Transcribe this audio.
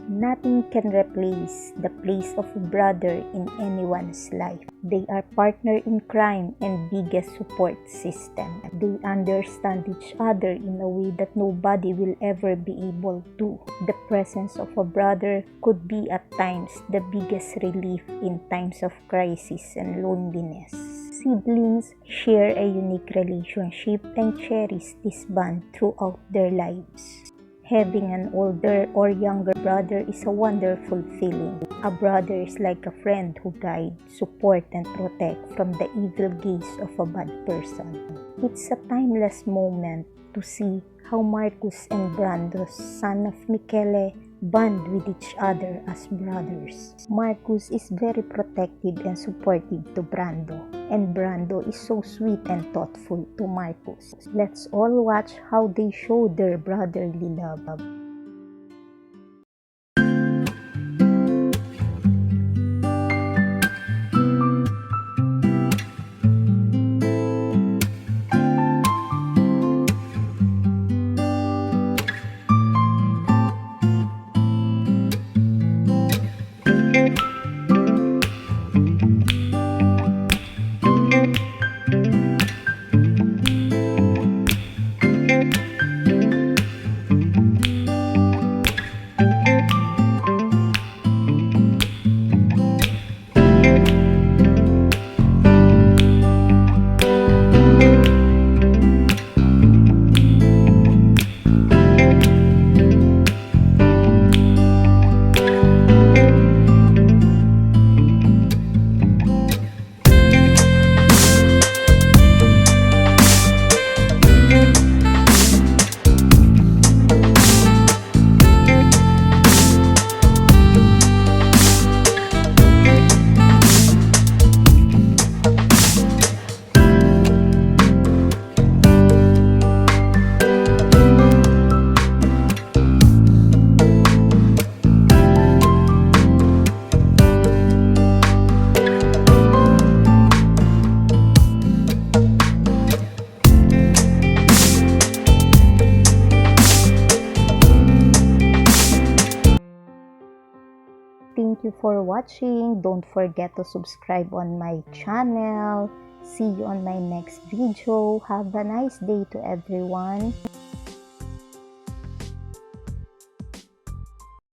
Nothing can replace the place of a brother in anyone's life. They are partner in crime and biggest support system. They understand each other in a way that nobody will ever be able to. The presence of a brother could be at times the biggest relief in times of crisis and loneliness. Siblings share a unique relationship and cherish this bond throughout their lives. Having an older or younger brother is a wonderful feeling. A brother is like a friend who guides, support, and protect from the evil gaze of a bad person. It's a timeless moment to see how Marcus and Brando, son of Michele, bond with each other as brothers. Marcus is very protective and supportive to Brando, and Brando is so sweet and thoughtful to Marcus. Let's all watch how they show their brotherly love. Thank you for watching. Don't forget to subscribe on my channel. See you on my next video. Have a nice day to everyone.